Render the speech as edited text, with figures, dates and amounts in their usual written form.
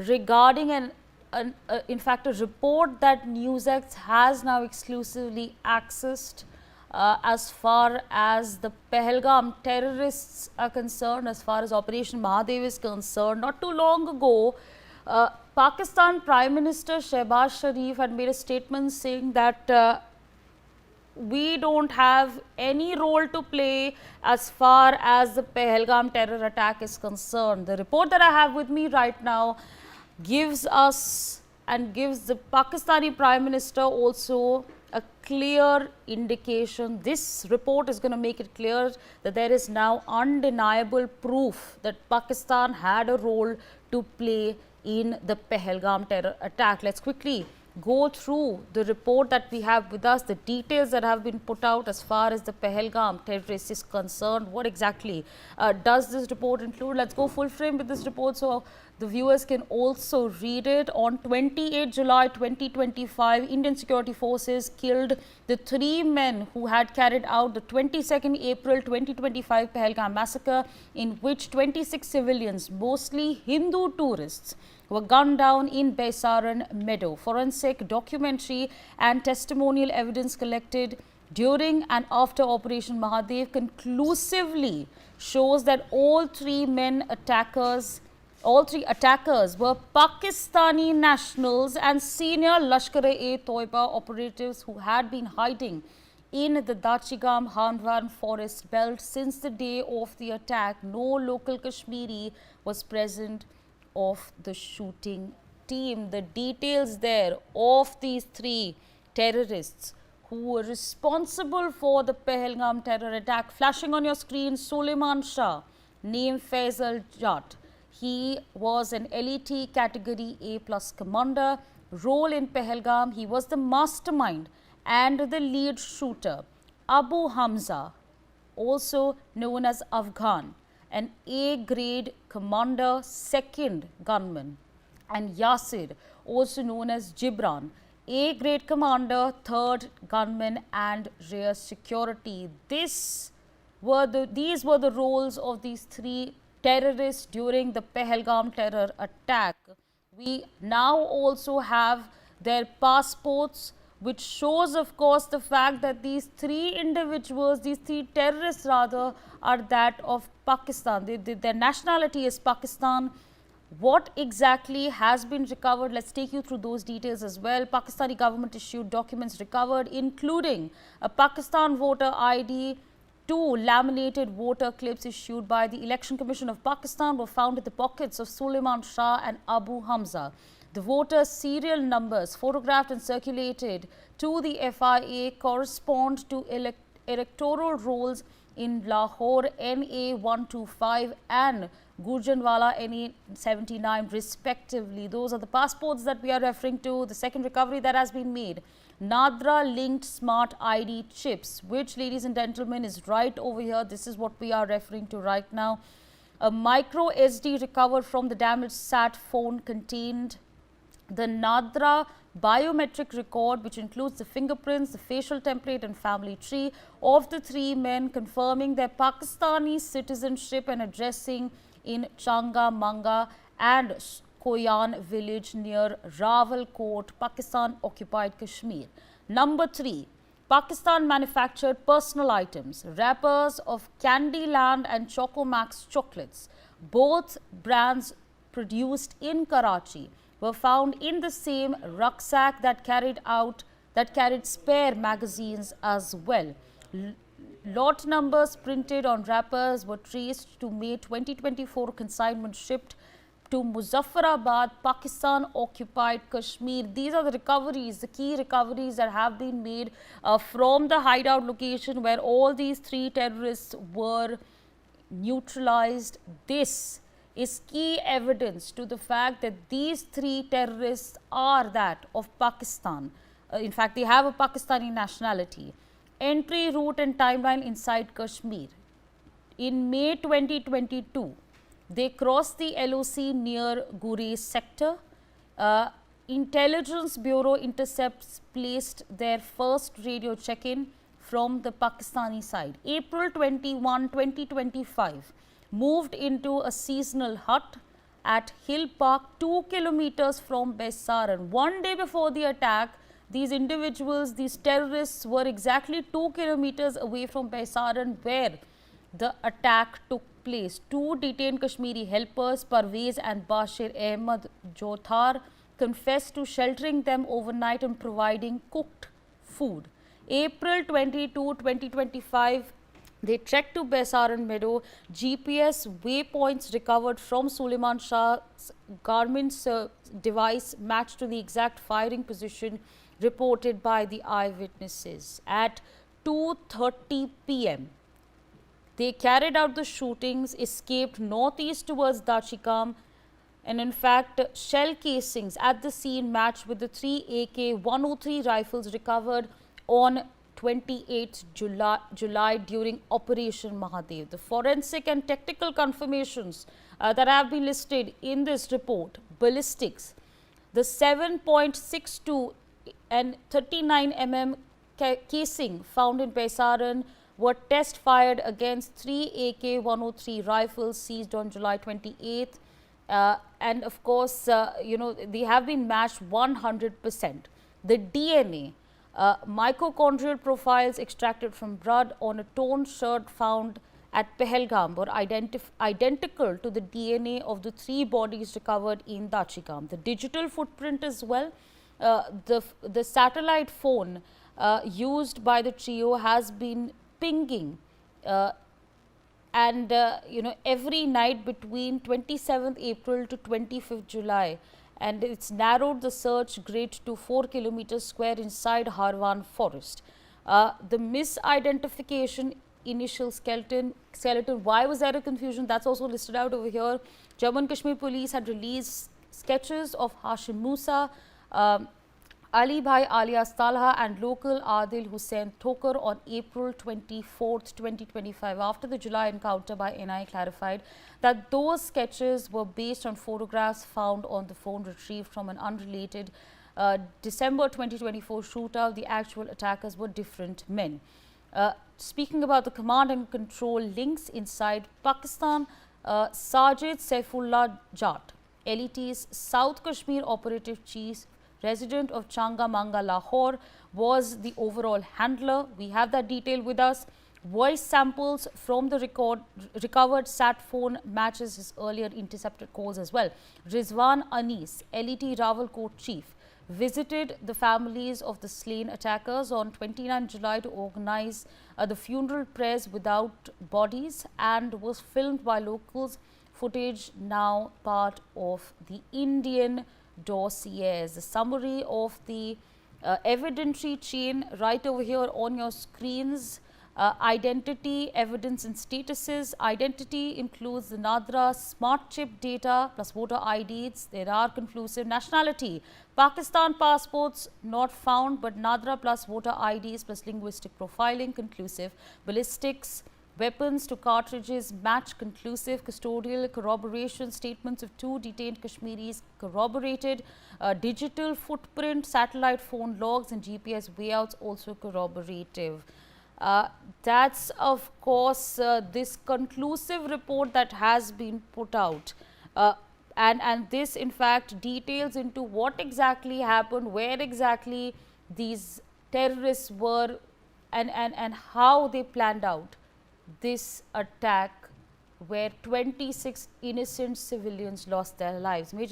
regarding in fact, a report that NewsX has now exclusively accessed as far as the Pahalgam terrorists are concerned, as far as Operation Mahadev is concerned. Not too long ago, Pakistan Prime Minister Shehbaz Sharif had made a statement saying that we don't have any role to play as far as the Pahalgam terror attack is concerned. The report that I have with me right now gives us and gives the Pakistani Prime Minister also a clear indication. This report is going to make it clear that there is now undeniable proof that Pakistan had a role to play in the Pahalgam terror attack. Let's quickly go through the report that we have with us, the details that have been put out as far as the Pahalgam terrorist is concerned. What exactly does this report include? Let's go full frame with this report so the viewers can also read it. On 28 July 2025, Indian security forces killed the 3 men who had carried out the 22nd April 2025 Pahalgam massacre, in which 26 civilians, mostly Hindu tourists, were gunned down in Baisaran meadow. Forensic, documentary and testimonial evidence collected during and after Operation Mahadev conclusively shows that all three attackers were Pakistani nationals and senior Lashkar-e-Taiba operatives who had been hiding in the Dachigam-Harwan forest belt since the day of the attack. No local Kashmiri was present of the shooting team. The details there of these 3 terrorists who were responsible for the Pahalgam terror attack. Flashing on your screen, Suleiman Shah, name Faisal Jat. He was an LeT category A+ commander. Role in Pahalgam, he was the mastermind and the lead shooter. Abu Hamza, also known as Afghan, an A-grade commander, 2nd gunman, and Yasir, also known as Gibran, A-grade commander, 3rd gunman and rear security. These were the roles of these 3 terrorists during the Pahalgam terror attack. We now also have their passports, which shows, of course, the fact that these 3 individuals, these 3 terrorists rather, are that of Pakistan. Their nationality is Pakistan. What exactly has been recovered? Let's take you through those details as well. Pakistani government issued documents recovered, including a Pakistan voter ID. 2 laminated voter clips issued by the Election Commission of Pakistan were found in the pockets of Suleiman Shah and Abu Hamza. The voter serial numbers photographed and circulated to the FIA correspond to electoral rolls in Lahore NA 125 and Gujranwala NA 79 respectively. Those are the passports that we are referring to. The second recovery that has been made, Nadra linked smart ID chips, which, ladies and gentlemen, is right over here. This is what we are referring to right now. A micro SD recovered from the damaged SAT phone contained the Nadra biometric record, which includes the fingerprints, the facial template and family tree of the 3 men, confirming their Pakistani citizenship and addressing in Changa Manga and Koyan village near Rawalkot, Pakistan occupied Kashmir. Number 3, Pakistan manufactured personal items, wrappers of Candyland and Chocomax chocolates. Both brands produced in Karachi were found in the same rucksack that carried spare magazines as well. Lot numbers printed on wrappers were traced to May 2024 consignment shipped to Muzaffarabad, Pakistan occupied Kashmir. These are the recoveries, the key recoveries that have been made from the hideout location where all these 3 terrorists were neutralized. This is key evidence to the fact that these 3 terrorists are that of Pakistan. In fact, they have a Pakistani nationality. Entry route and timeline inside Kashmir. In May 2022, they crossed the LOC near Gurez sector. Intelligence Bureau intercepts placed their first radio check-in from the Pakistani side. April 21, 2025, moved into a seasonal hut at Hill Park, 2 kilometers from Baisaran. One day before the attack, these individuals, these terrorists were exactly 2 kilometers away from Baisaran where the attack took place. Two detained Kashmiri helpers, Parvez and Bashir Ahmed Jothar, confessed to sheltering them overnight and providing cooked food. April 22, 2025, they trekked to Baisaran meadow. GPS waypoints recovered from Suleiman Shah's Garmin's device matched to the exact firing position reported by the eyewitnesses. At 2:30 p.m., they carried out the shootings, escaped northeast towards Dachigam, and in fact, shell casings at the scene matched with the 3 AK-103 rifles recovered on 28th July during Operation Mahadev. The forensic and technical confirmations that have been listed in this report: ballistics, the 7.62 and 39 mm casing found in Baisaran were test fired against 3 AK-103 rifles seized on July 28th. And of course, they have been matched 100%. The DNA, mitochondrial profiles extracted from blood on a torn shirt found at Pahalgam were identical to the DNA of the 3 bodies recovered in Dachigam. The digital footprint as well, the satellite phone used by the trio has been pinging every night between 27th April to 25th July, and it's narrowed the search grid to 4 kilometers square inside Harwan forest. The misidentification initial skeleton, why was there a confusion? That's also listed out over here. Jammu and Kashmir police had released sketches of Hashim Musa, Ali Bhai alias Talha and local Adil Hussain Thokar on April 24th, 2025. After the July encounter by NI clarified that those sketches were based on photographs found on the phone retrieved from an unrelated December 2024 shootout. The actual attackers were different men. Speaking about the command and control links inside Pakistan, Sajid Saifullah Jat, LeT's South Kashmir operative chief, resident of Changamanga, Lahore, was the overall handler. We have that detail with us. Voice samples from the recovered sat phone matches his earlier intercepted calls as well. Rizwan Anis, LET Rawalkot chief, visited the families of the slain attackers on 29 July to organize the funeral prayers without bodies and was filmed by locals. Footage now part of the Indian dossiers. The summary of the evidentiary chain right over here on your screens. Identity, evidence and statuses. Identity includes the Nadra smart chip data plus voter IDs. There are conclusive. Nationality, Pakistan passports not found, but Nadra plus voter IDs plus linguistic profiling conclusive. Ballistics, weapons to cartridges match conclusive. Custodial corroboration, statements of 2 detained Kashmiris corroborated. Digital footprint, satellite phone logs and GPS wayouts also corroborative. That's of course this conclusive report that has been put out. And this in fact details into what exactly happened, where exactly these terrorists were and how they planned out this attack where 26 innocent civilians lost their lives. Major